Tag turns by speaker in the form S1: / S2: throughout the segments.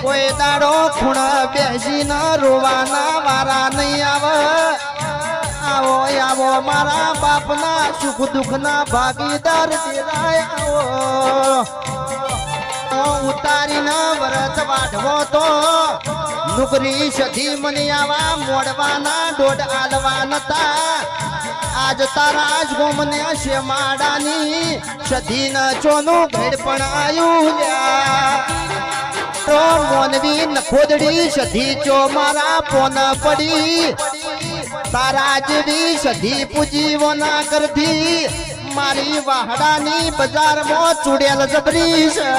S1: કોઈ દાડો ખૂણ બેસીને રોવાના વારા નહીં આવે. આવો આવો મારા બાપના સુખ દુઃખના ભાગીદાર દેરાય આવો. ઉતારીને વરત વાઢવો તો નુકરી સધી મને આવા મોડવાના દોડ આલવા નતા. આજ તારા જ ગોમને શેમાડાની સધી ન ચોનું ભેડ પણ આયું તો મોનવી નખોદડી સધી ચો મારા પોન પડી. તારા જેવી સધી પૂજીવો ના કરતી મારી વાહડાની બજારમાં ચૂડેલ જબરી છે.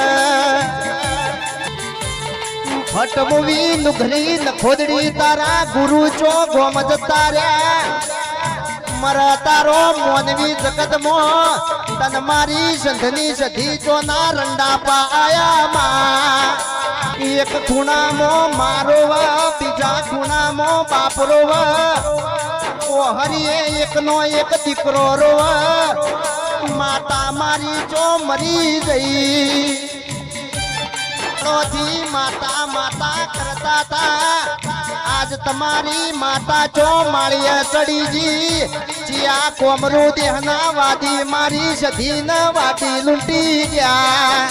S1: ફટમુવી નુઘરી નખોદડી તારા ગુરુ ચો ગોમ જતા રહ્યા. મર તારો મોનવી જગતમાં તન મારી સંધની સધી ચો ના રંડા પાયા. એક ખૂણામાં મારો બીજા ખૂણામાં બાપરો હરિએ એકનો એક દીકરો રો. માતા મારી ચો મરી ગઈ માતા માતા કરતા તા. આજ તમારી માતા ચો માળીએ ચડીજી ચિયા કોમરું દેહના વાદી મારી સધી ન વાદી લૂંટી ગયા.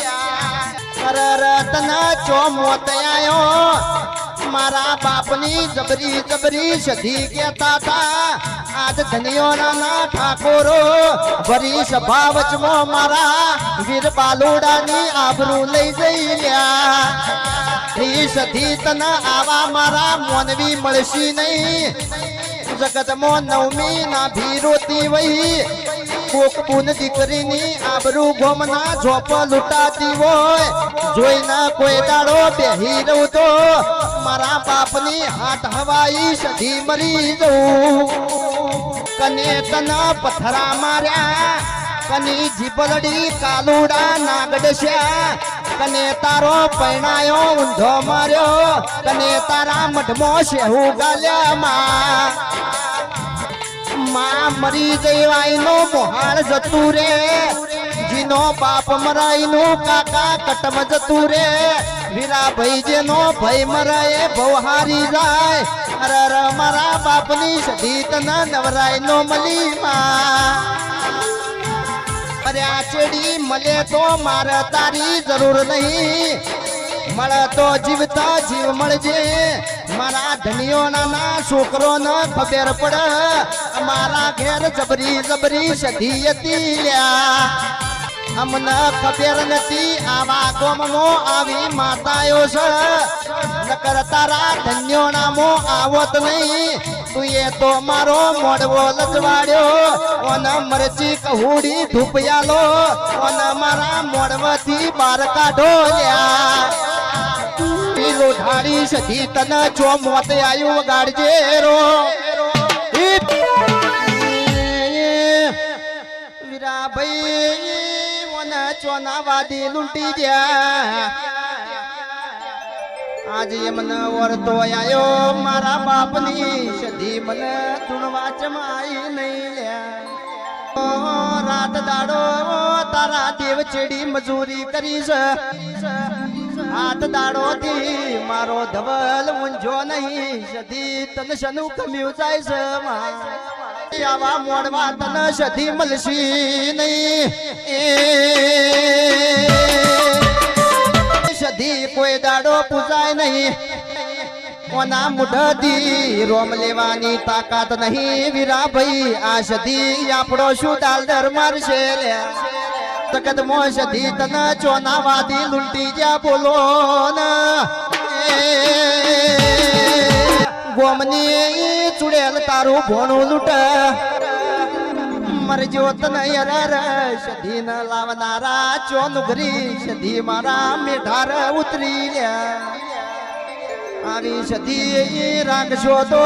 S1: રતના ચો મોત આયો મારા બાપની જબરી જબરી સધી કેતા તા. આજ ધનિયોના ઠાકોરો ભરી સભા વચમાં મારા વીર બાલુડાની આબરૂ લઈ જઈ રહ્યા. સધી તના આવા મારા મોનવી મળશી નહીં. જગતમાં નવમી ના ભીરોતી વહી કોક બુન દીકરીની આબરૂ ગોમના ઝોપ લૂંટાતી હોય જોઈને કોઈ દાડો બેહી રહું તો મારા બાપની હાથ હવાઈ સધી મરી જવું. કને તના પથરા માર્યા કની જીબલડી કાલુડા નાગડશ્યા. કને તારો પૈણાયો ઊંધો માર્યો કને તારા મઢમાં શેહુ ગાલ્યા. માં મરી જઈવાઈનો મોહાળ જતું રે જીનો બાપ મરાઈનું કાકા કટમ જતું રે. વીરા ભાઈ જેનો ભાઈ મરાય ભવ હારી જાય. અરર મારા બાપની સધી તના નવરાય નો મલી માં. અરે આ ચેડી મળે તો મારે તારી જરૂર નહીં. મળે તો જીવતા જીવ મળજે. મારા ધનિયોના છોકરો ન ખબર પડે અમારા ઘેર જબરી જબરી સધી હતી લ્યા. અમને ખબર નથી આવા ગોમનો આવી માતાયો છે. નકર તારા ધન્યોનામો આવત નહીં. તું એ તો મારો મોડવો લજવાડ્યો ઓન મરચી કહુડી ધૂપિયાલો ઓન મારા મોડવાથી બાર કાઢો લ્યા. ઢાળી સધી તને ચો મોત આયુ ગાડજે રો. વીરા ભાઈ મને ચોના વાદી લૂંટી ગયા. આજે મને વરતો આયો મારા બાપની સધી મને ધૂણવા ચમાઈ નહીં લ્યા. રાત દાડો તારા દેવ ચેડી મજૂરી કરી છે. હાથ દાડો થી મારો ધવલ ઊંઝો નહીં સધી તન સનું કમ્યું જાય છે. આવા મોડવા તન સધી મળશી નહીં. સધી કોઈ દાડો પૂજાય નહીં. ઓના મુઢથી રોમ લેવાની તાકાત નહીં. વીરા ભાઈ આ સધી આપણો શું દાલદર મારશે લ્યા. તકત મો સધી તને ચોના વાદી લૂંટી જા બોલો ગોમની ચુડેલ તારું ભોણું લૂંટ. મરજો તને અરર સધી ન લાવનારા ચો નુગરી સધી મારા મેઢાર ઉતરી લ્યા. આવી સધી રાખશો તો